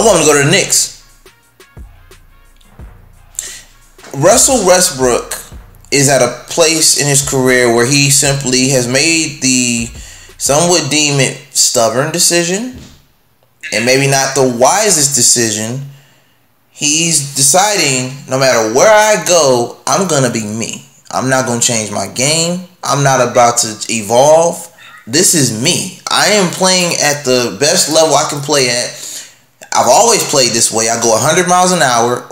want him to go to the Knicks. Russell Westbrook is at a place in his career where he simply has made the, some would deem it, stubborn decision, and maybe not the wisest decision. He's deciding, no matter where I go, I'm going to be me. I'm not going to change my game. I'm not about to evolve. This is me. I am playing at the best level I can play at. I've always played this way. I go 100 miles an hour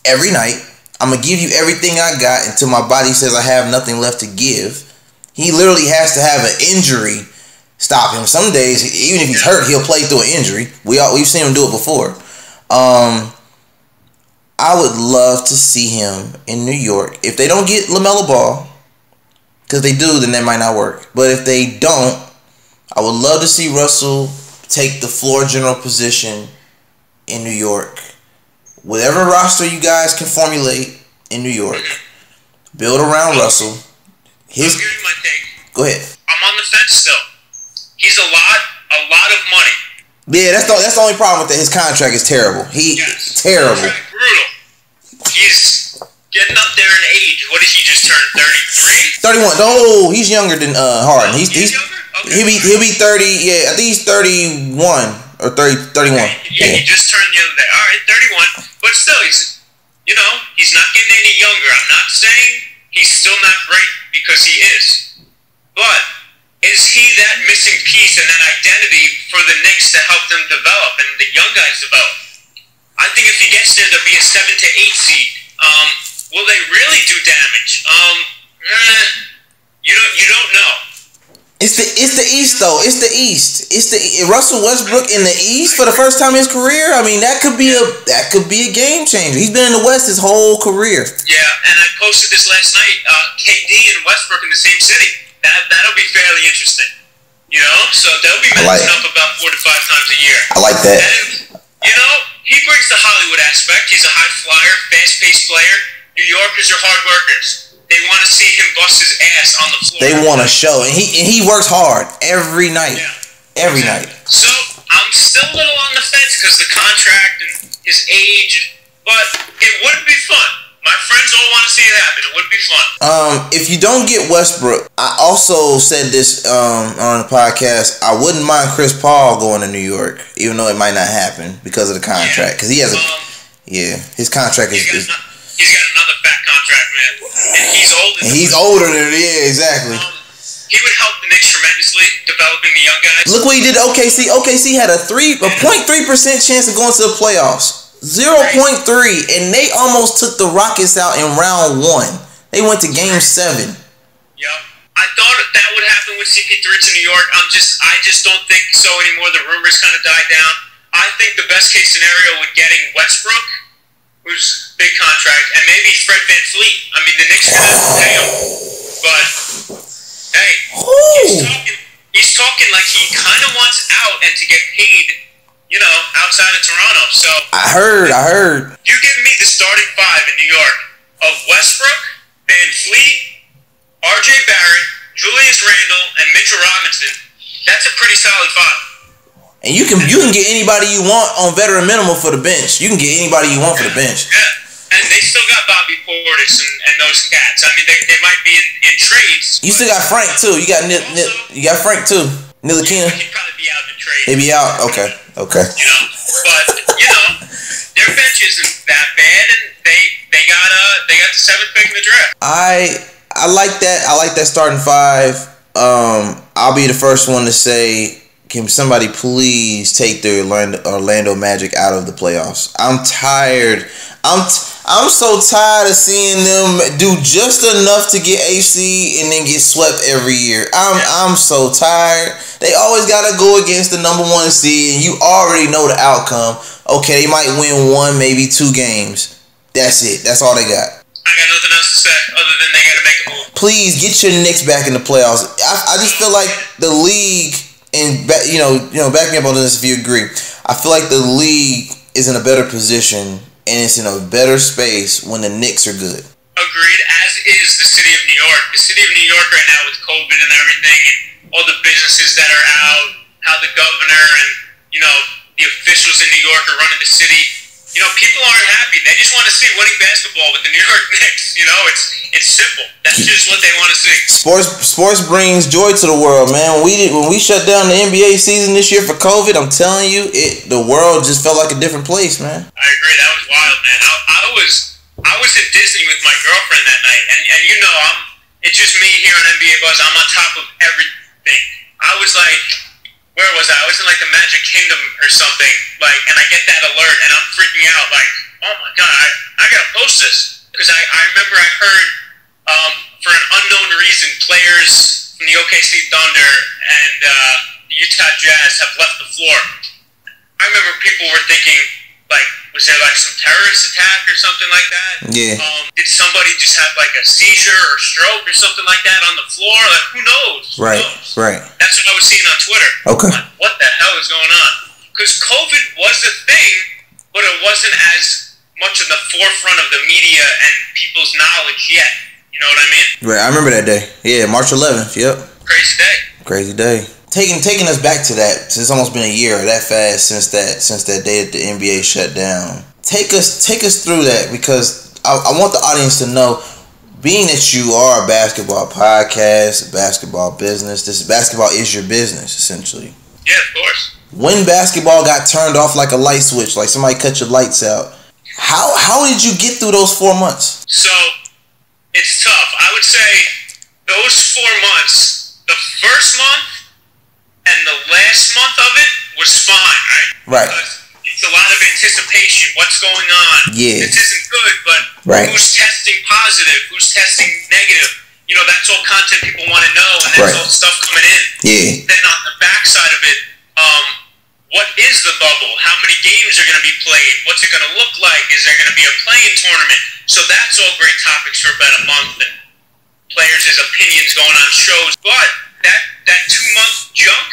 every night. I'm going to give you everything I got until my body says I have nothing left to give. He literally has to have an injury stop him. Some days, even if he's hurt, he'll play through an injury. We've seen him do it before. I would love to see him in New York. If they don't get LaMelo Ball, because they do, then that might not work. But if they don't, I would love to see Russell take the floor general position in New York. Whatever roster you guys can formulate in New York, build around Russell. I'll give you my take. Go ahead. I'm on the fence still. He's a lot of money. Yeah, that's the only problem with that. His contract is terrible. Terrible. Brutal. He's getting up there in age. What did he just turn? 33? 31. Oh, he's younger than Harden. He's younger? Okay. He'll be 30. Yeah, I think he's 31 or 31. Okay. Yeah, he just turned the other day. All right, 31. But still, he's not getting any younger. I'm not saying he's still not great, because he is. But is he that missing piece and that identity for the Knicks to help them develop and the young guys develop? I think if he gets there, there'll be a 7 to 8 seed. Will they really do damage? You don't know. It's the East though. It's the East. It's the Russell Westbrook in the East for the first time in his career. I mean, that could be a game changer. He's been in the West his whole career. Yeah, and I posted this last night. KD and Westbrook in the same city. That'll be fairly interesting. You know, so they'll be matching up about 4 to 5 times a year. I like that. And he brings the Hollywood aspect. He's a high flyer, fast-paced player. New Yorkers are hard workers. They want to see him bust his ass on the floor. They want to show, and he works hard every night. Yeah. Every night. So I'm still a little on the fence because the contract and his age, but it would be fun. My friends all want to see it happen. It would be fun. If you don't get Westbrook, I also said this on the podcast. I wouldn't mind Chris Paul going to New York, even though it might not happen because of the contract. Because he has his contract is. He's got another fat contract, man, and he's older. And he's older than exactly. He would help the Knicks tremendously developing the young guys. Look what he did to OKC. OKC had a 0.3% chance of going to the playoffs. 0.3, and they almost took the Rockets out in round 1. They went to game 7. Yep. I thought that would happen with CP3 to New York. I just don't think so anymore. The rumors kind of died down. I think the best case scenario with getting Westbrook, who's big contract, and maybe Fred VanVleet. I mean, the Knicks can pay him, but hey, he's talking like he kind of wants out and to get paid. Outside of Toronto. So I heard. You give me the starting 5 in New York of Westbrook, VanVleet, R.J. Barrett, Julius Randle, and Mitchell Robinson. That's a pretty solid 5. And you can get anybody you want on veteran minimum for the bench. You can get anybody you want for the bench. Yeah, and they still got Bobby Portis and those cats. I mean, they might be in trades. You still got Frank too. You got you got Frank too. Ntilikina. He'd probably be out in the trade. He'd be out. Okay. But their bench isn't that bad, and they got the 7th pick in the draft. I like that. I like that starting 5. I'll be the first one to say, can somebody please take the Orlando Magic out of the playoffs? I'm tired. I'm so tired of seeing them do just enough to get AC and then get swept every year. I'm so tired. They always gotta go against the number 1 seed, and you already know the outcome. Okay, they might win 1, maybe 2 games. That's it. That's all they got. I got nothing else to say other than they gotta make a move. Please get your Knicks back in the playoffs. I just feel like the league, and back me up on this if you agree. I feel like the league is in a better position and it's in a better space when the Knicks are good. Agreed, as is the city of New York. The city of New York right now with COVID and everything, and all the businesses that are out, how the governor and the officials in New York or running the city, you know, people aren't happy. They just want to see winning basketball with the New York Knicks. You know, it's simple. That's just what they want to see. Sports brings joy to the world, man. When we shut down the NBA season this year for COVID, I'm telling you, the world just felt like a different place, man. I agree. That was wild, man. I was in Disney with my girlfriend that night, and you know, it's just me here on NBA Buzz. I'm on top of everything. I was like, where was I? I was in like the Magic Kingdom or something, like, and I get that alert, and I'm freaking out, like, oh my god, I gotta post this, because I remember I heard, for an unknown reason, players from the OKC Thunder and the Utah Jazz have left the floor. I remember people were thinking, like, was there like some terrorist attack or something like that? Yeah. Did somebody just have like a seizure or stroke or something like that on the floor? Like, who knows? Right. Right. That's what I was seeing on Twitter. Okay. Like, what the hell is going on? Because COVID was a thing, but it wasn't as much in the forefront of the media and people's knowledge yet. You know what I mean? Right. I remember that day. Yeah, March 11th. Yep. Crazy day. Crazy day. Taking us back to that, it's almost been a year that fast since that day that the NBA shut down. Take us through that, because I want the audience to know, being that you are a basketball podcast, a basketball business, basketball is your business essentially. Yeah, of course. When basketball got turned off like a light switch, like somebody cut your lights out, how did you get through those 4 months? So it's tough. I would say those 4 months, the first month and the last month of it was fine, right? Right. Because it's a lot of anticipation. What's going on? Yeah. This isn't good, but right. Who's testing positive? Who's testing negative? You know, that's all content people want to know, and that's right. all stuff coming in. Yeah. Then on the backside of it, what is the bubble? How many games are going to be played? What's it going to look like? Is there going to be a play-in tournament? So that's all great topics for about a month, and players' opinions going on shows. But that 2-month junk,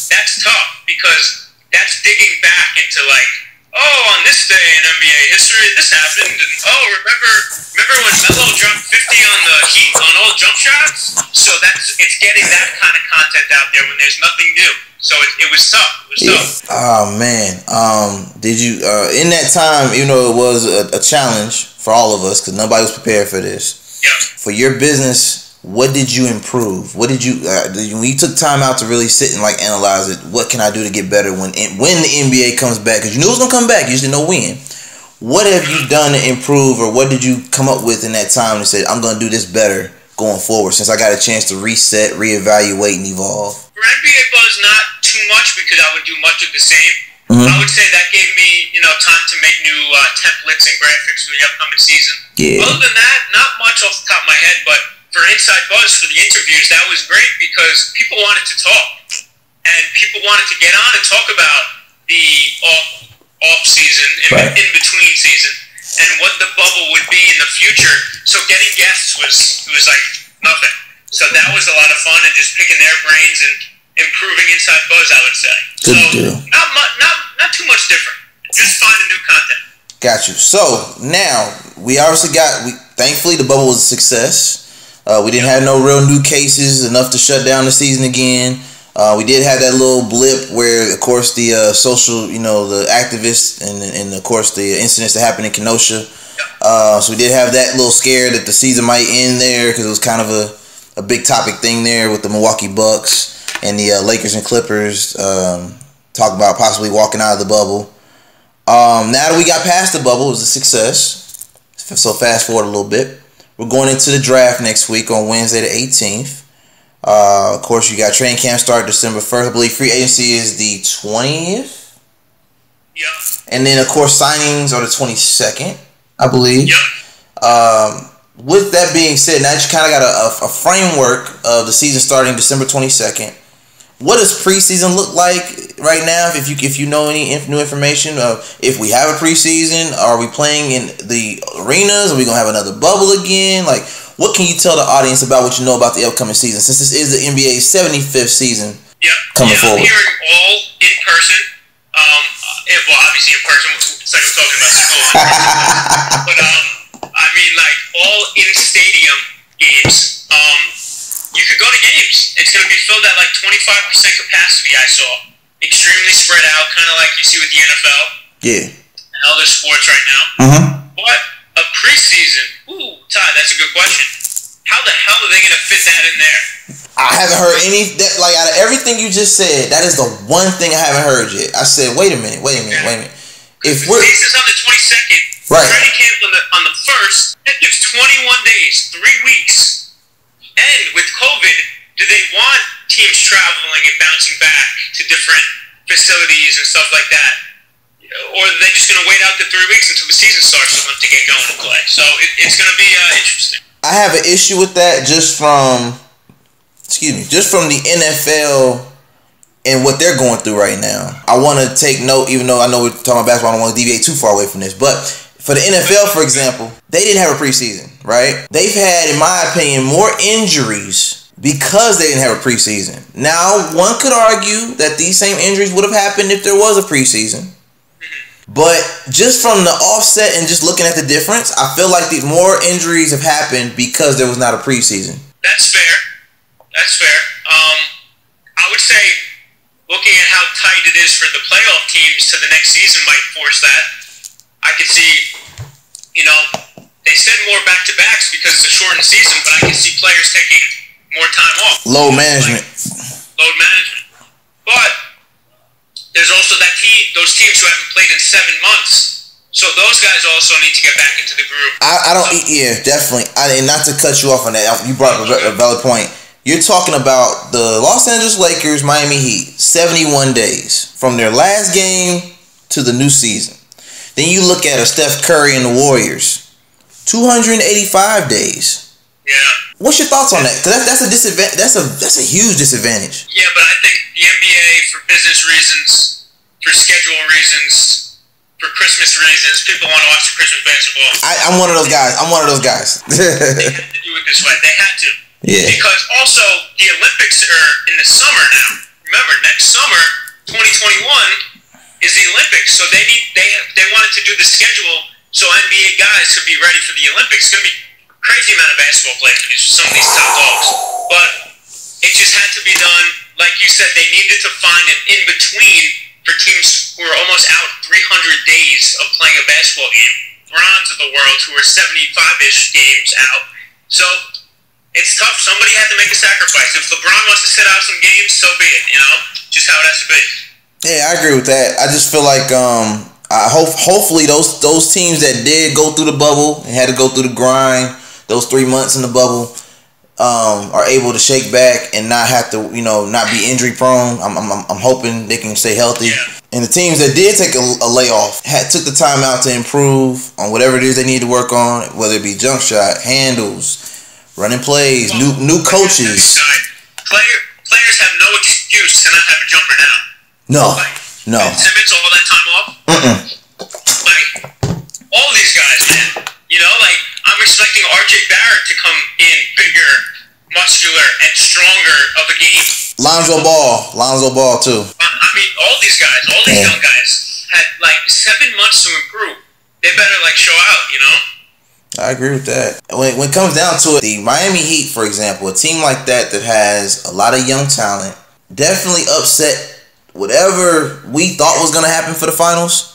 that's tough, because that's digging back into like, oh, on this day in NBA history, this happened, and oh, remember when Melo jumped 50 on the Heat on all jump shots? So it's getting that kind of content out there when there's nothing new. So it was tough. It was tough. Oh man, did you in that time? You know, it was a challenge for all of us because nobody was prepared for this. Yeah. For your business, what did you improve? What did you when you took time out to really sit and like analyze it? What can I do to get better when the NBA comes back? Because you knew it was gonna come back. You just didn't know when. What have you done to improve, or what did you come up with in that time to say, I'm gonna do this better going forward? Since I got a chance to reset, reevaluate, and evolve. For NBA Buzz, not too much, because I would do much of the same. Mm-hmm. I would say that gave me, time to make new templates and graphics for the upcoming season. Yeah. Other than that, not much off the top of my head, but for Inside Buzz, for the interviews, that was great because people wanted to talk. And people wanted to get on and talk about the off season, in between season, and what the bubble would be in the future. So getting guests was like nothing. So that was a lot of fun, and just picking their brains and improving Inside Buzz, I would say. Good deal. Not too much different. Just finding new content. Got you. So now we obviously thankfully the bubble was a success. We didn't have no real new cases enough to shut down the season again. We did have that little blip where, of course, the social, the activists and of course the incidents that happened in Kenosha. So we did have that little scare that the season might end there because it was kind of a big topic thing there with the Milwaukee Bucks and the Lakers and Clippers. Talk about possibly walking out of the bubble. Now that we got past the bubble, it was a success. So fast forward a little bit. We're going into the draft next week on Wednesday the 18th. Of course, you got training camp start December 1st. I believe free agency is the 20th. Yeah. And then, of course, signings are the 22nd, I believe. Yeah. With that being said, now that you kind of got a framework of the season starting December 22nd, what does preseason look like right now? If you know any new information, if we have a preseason, are we playing in the arenas? Are we gonna have another bubble again? Like, what can you tell the audience about what you know about the upcoming season? Since this is the NBA's 75th season coming forward. I'm hearing all in person. Well, obviously in person. It's like we're talking about school. But I mean, like all in stadium games. You could go to games. It's going to be filled at like 25% capacity, I saw. Extremely spread out, kind of like you see with the NFL. Yeah. And other sports right now. Mm-hmm. But a preseason, Ty, that's a good question. How the hell are they going to fit that in there? I haven't heard like out of everything you just said, that is the one thing I haven't heard yet. I said, wait a minute. If the season's on the 22nd, right, training camp on the 1st, that gives 21 days, 3 weeks. And with COVID, do they want teams traveling and bouncing back to different facilities and stuff like that? Or are they just going to wait out the 3 weeks until the season starts for them to get going and play? So it's going to be interesting. I have an issue with that just from the NFL and what they're going through right now. I want to take note, even though I know we're talking about basketball, I don't want to deviate too far away from this, but for the NFL, for example, they didn't have a preseason, right? They've had, in my opinion, more injuries because they didn't have a preseason. Now, one could argue that these same injuries would have happened if there was a preseason. But just from the offset and just looking at the difference, I feel like these more injuries have happened because there was not a preseason. That's fair. I would say looking at how tight it is for the playoff teams to the next season might force that. I could see, they said more back-to-backs because it's a shortened season, but I can see players taking more time off. Load management. But there's also those teams who haven't played in 7 months. So those guys also need to get back into the groove. Definitely. And not to cut you off on that, you brought up a valid point. You're talking about the Los Angeles Lakers, Miami Heat, 71 days from their last game to the new season. Then you look at a Steph Curry and the Warriors, 285 days. Yeah. What's your thoughts on that? Because that's a disadvantage. That's a huge disadvantage. Yeah, but I think the NBA, for business reasons, for schedule reasons, for Christmas reasons, people want to watch the Christmas basketball. I'm one of those guys. They had to do it this way. They had to. Yeah. Because also the Olympics are in the summer now. Remember, next summer, 2021, is the Olympics. So they wanted to do the schedule so NBA guys could be ready for the Olympics. It's going to be a crazy amount of basketball play for some of these top dogs. But it just had to be done. Like you said, they needed to find an in-between for teams who are almost out 300 days of playing a basketball game. Bronze of the world, who are 75-ish games out. So it's tough. Somebody had to make a sacrifice. If LeBron wants to sit out some games, so be it. Just how it has to be. Yeah, I agree with that. I just feel like hopefully those teams that did go through the bubble and had to go through the grind, those 3 months in the bubble, are able to shake back and not have to, not be injury prone. I'm hoping they can stay healthy. Yeah. And the teams that did take a layoff took the time out to improve on whatever it is they need to work on, whether it be jump shot, handles, running plays, new coaches. Players have no excuse to not have a jumper now. No. Simmons, all that time off. All these guys, man. I'm expecting R.J. Barrett to come in bigger, muscular, and stronger of a game. Lonzo Ball too. I mean, all these guys, all these young guys had 7 months to improve. They better show out, I agree with that. When it comes down to it, the Miami Heat, for example, a team like that has a lot of young talent, definitely upset whatever we thought was going to happen for the finals.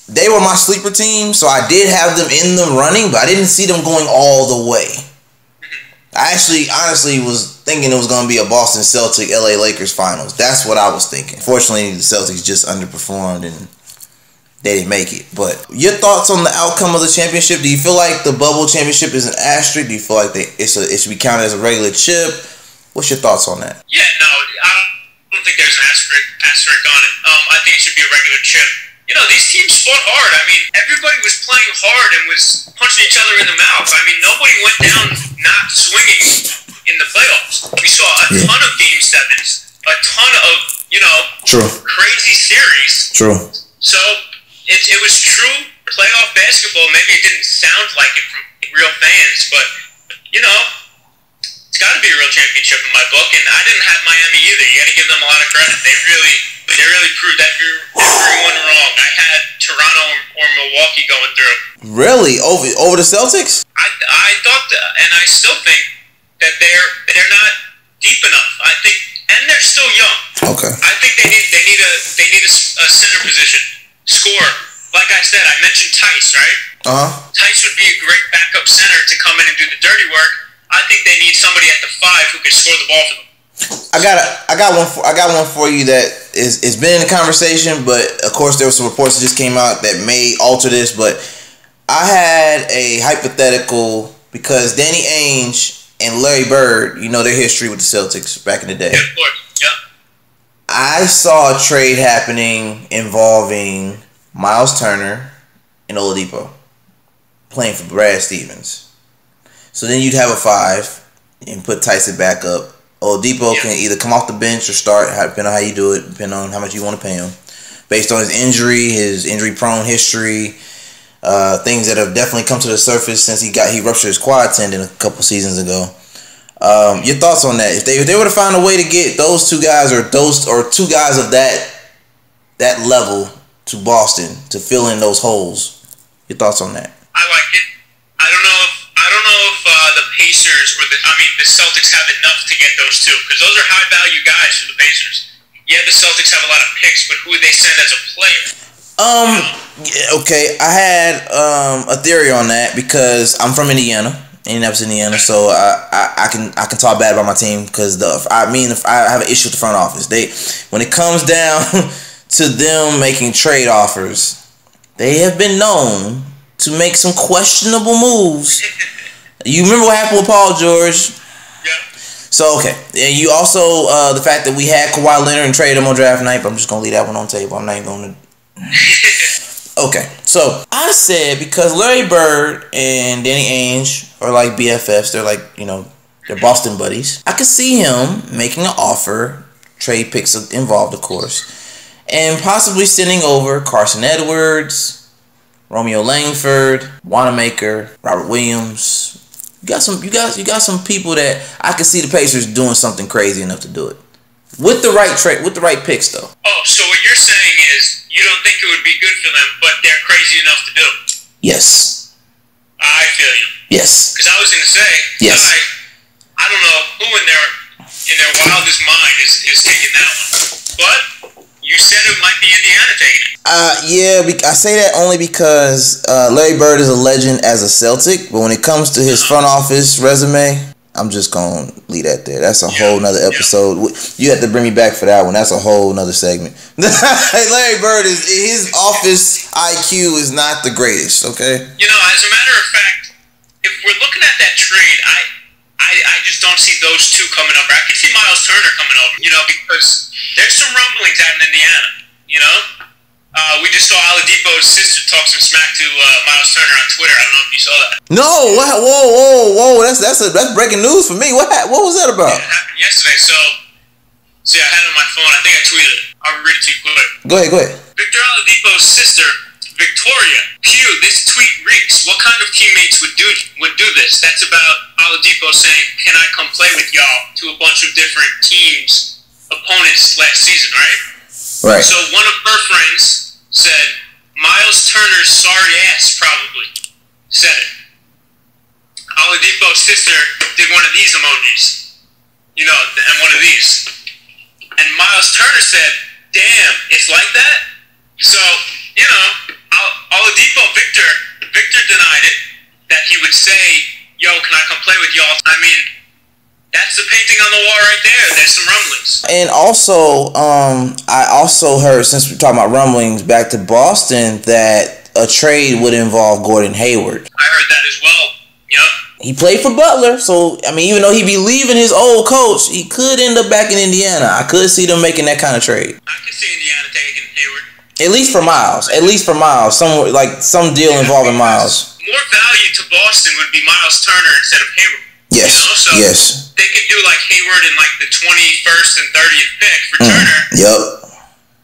They were my sleeper team, so I did have them in the running, but I didn't see them going all the way. I actually, honestly, was thinking it was going to be a Boston Celtics, LA Lakers finals. That's what I was thinking. Fortunately, the Celtics just underperformed and they didn't make it. But your thoughts on the outcome of the championship? Do you feel like the bubble championship is an asterisk? Do you feel like it should be counted as a regular chip? What's your thoughts on that? Yeah, no, I don't think there's an asterisk on it. I think it should be a regular chip. These teams fought hard. I mean, everybody was playing hard and was punching each other in the mouth. I mean, nobody went down not swinging in the playoffs. We saw a ton of Game 7s, a ton of, crazy series. True. So it was true playoff basketball. Maybe it didn't sound like it from real fans, but, it's got to be a real championship in my book. And I didn't have Miami either. You got to give them a lot of credit. They really proved everyone wrong. I had Toronto or Milwaukee going through. Really? Over the Celtics? I thought that, and I still think that they're not deep enough. I think, and they're still young. Okay. I think they need a center position scorer Tice would be a great backup center to come in and do the dirty work. I think they need somebody at the 5 who can score the ball for them. I got one for you that it's been in the conversation, but of course there were some reports that just came out that may alter this. But I had a hypothetical because Danny Ainge and Larry Bird, you know their history with the Celtics back in the day. Yeah, of course. Yeah. I saw a trade happening involving Miles Turner and Oladipo playing for Brad Stevens. So then you'd have a 5 and put Tyson back up. Oladipo can either come off the bench or start, depending on how you do it, depending on how much you want to pay him. Based on his injury-prone history, things that have definitely come to the surface since he ruptured his quad tendon a couple seasons ago. Your thoughts on that? If they were to find a way to get those two guys or two guys of that level to Boston to fill in those holes, your thoughts on that? I like it. I don't know if the Pacers the Celtics have enough to get those two, because those are high value guys for the Pacers. Yeah, the Celtics have a lot of picks, but who would they send as a player? Okay, I had a theory on that because I'm from Indianapolis, Indiana. So I can talk bad about my team because if I have an issue with the front office. When it comes down to them making trade offers, they have been known to make some questionable moves. You remember what happened with Paul George? Yeah. So, okay. And you also, the fact that we had Kawhi Leonard and traded him on draft night, but I'm just going to leave that one on the table. I'm not even going to... Okay. So, I said because Larry Bird and Danny Ainge are like BFFs. They're like, they're Boston buddies. I could see him making an offer, trade picks involved, of course, and possibly sending over Carson Edwards, Romeo Langford, Wanamaker, Robert Williams. You got some people that I can see the Pacers doing something crazy enough to do it. With the right trade, with the right picks though. Oh, so what you're saying is you don't think it would be good for them, but they're crazy enough to do it. Yes. I feel you. Yes. Because I was gonna say, yes. I don't know who in their wildest mind is taking that one. But you said it might be Indiana taking it. I say that only because Larry Bird is a legend as a Celtic, but when it comes to his front office resume, I'm just gonna leave that there. That's a whole nother episode. You have to bring me back for that one. That's a whole nother segment. Larry Bird his office IQ is not the greatest. Okay. As a matter of fact, if we're looking at that trade, I just don't see those two coming over. I can see Miles Turner coming over, because there's some rumblings out in Indiana, we just saw Oladipo's sister talk some smack to Miles Turner on Twitter. I don't know if you saw that. No, whoa, that's breaking news for me. What was that about? Yeah, it happened yesterday. So I had it on my phone. I think I tweeted it. I'll read it to you quick. Go ahead. Victor Oladipo's sister, Victoria. Pew, this tweet reeks. What kind of teammates would do this? That's about Oladipo saying, "Can I come play with y'all?" to a bunch of different teams, opponents last season, right? Right. So one of her friends said, "Miles Turner's sorry ass probably said it." Oladipo's sister did one of these emojis, and one of these. And Miles Turner said, "Damn, it's like that?" So, Oladipo, Victor denied it, that he would say, "Yo, can I come play with y'all?" I mean, that's the painting on the wall right there. There's some rumblings. And also, I also heard, since we're talking about rumblings, back to Boston, that a trade would involve Gordon Hayward. I heard that as well. Yep. He played for Butler, so, even though he'd be leaving his old coach, he could end up back in Indiana. I could see them making that kind of trade. I could see Indiana taking Hayward. At least for Miles. Some deal involving Miles. More value to Boston would be Miles Turner instead of Hayward. Yes. Yes. They could do like Hayward in like the 21st and 30th pick for Turner. Yep.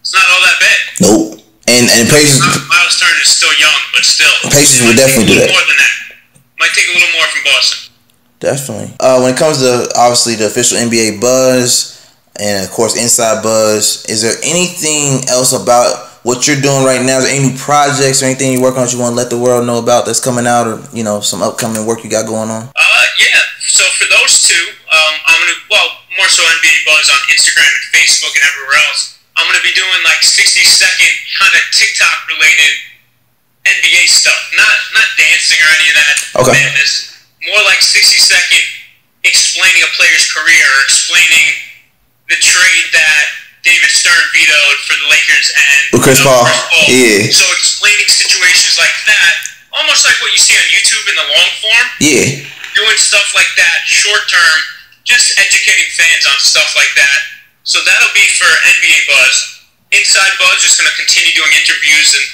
It's not all that bad. Nope. And Pacers. Miles Turner is still young, but still. Pacers would definitely do that. More than that. Might take a little more from Boston. Definitely. When it comes to obviously the official NBA buzz and of course inside buzz, is there anything else about what you're doing right now? Is there any new projects or anything you're working on that you want to let the world know about that's coming out, or some upcoming work you got going on? Yeah. So for those two, I'm gonna more so NBA buzz on Instagram and Facebook and everywhere else. I'm gonna be doing like 60-second kind of TikTok related NBA stuff, not dancing or any of that madness. More like 60-second explaining a player's career or explaining the trade that David Stern vetoed for the Lakers and Chris Paul. Yeah. So explaining situations like that, almost like what you see on YouTube in the long form. Yeah. Doing stuff like that, short term, just educating fans on stuff like that. So that'll be for NBA Buzz. Inside Buzz is going to continue doing interviews and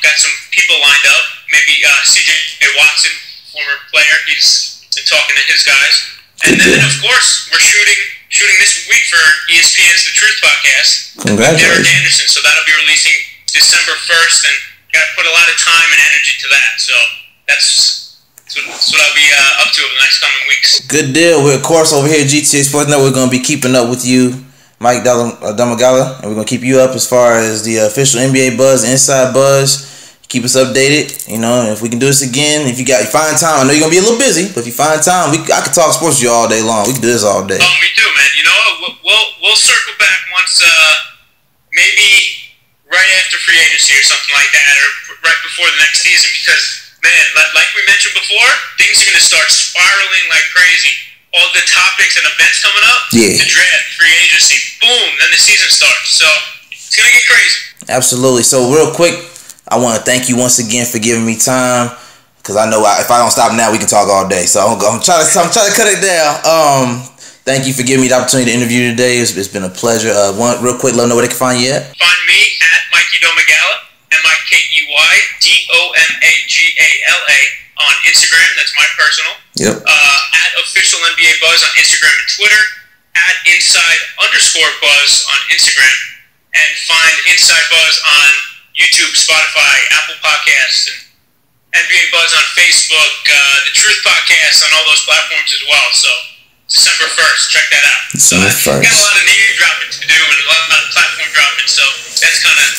got some people lined up. Maybe CJ Watson, former player, he's been talking to his guys. And then, of course, we're shooting this week for ESPN's The Truth podcast. Congratulations. Derek Anderson, so that'll be releasing December 1st, and got to put a lot of time and energy to that. So that's what I'll be up to over the next coming weeks. Good deal. We're, of course, over here at GTA Sports Network, we're going to be keeping up with you, Mike Domagala, and we're going to keep you up as far as the official NBA Buzz, Inside Buzz. Keep us updated, you know, and if we can do this again, if you find time, I know you're going to be a little busy, but if you find time, I could talk sports with you all day long. We can do this all day. Oh, me too, man. You know, we'll circle back once, maybe right after free agency or something like that, or right before the next season, because, man, like we mentioned before, things are going to start spiraling like crazy. All the topics and events coming up, the draft, free agency, boom, then the season starts. So it's going to get crazy. Absolutely. So real quick, I want to thank you once again for giving me time, because I know if I don't stop now, we can talk all day. So I'm trying to cut it down. Thank you for giving me the opportunity to interview you today. It's been a pleasure. Real quick, let them know where they can find you at. Find me at Mikey Domagala, MikeyDomagala on Instagram. That's my personal. Yep. At Official NBA Buzz on Instagram and Twitter. At Inside_Buzz on Instagram. And find Inside Buzz on YouTube, Spotify, Apple Podcasts, and NBA Buzz on Facebook, The Truth Podcast on all those platforms as well. So December 1st, check that out. December 1st. Got a lot of name dropping to do and a lot of platform dropping, so that's kind of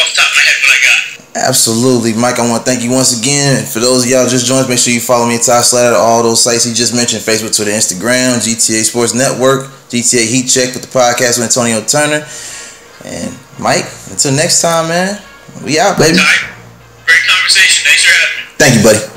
off the top of my head what I got. Absolutely, Mike. I want to thank you once again. And for those of y'all just joined us, make sure you follow me at Ty Slatter, all those sites he just mentioned: Facebook, Twitter, Instagram, GTA Sports Network, GTA Heat Check with the podcast with Antonio Turner. And Mike, until next time, man. We out, baby. Great conversation. Thanks for having me. Thank you, buddy.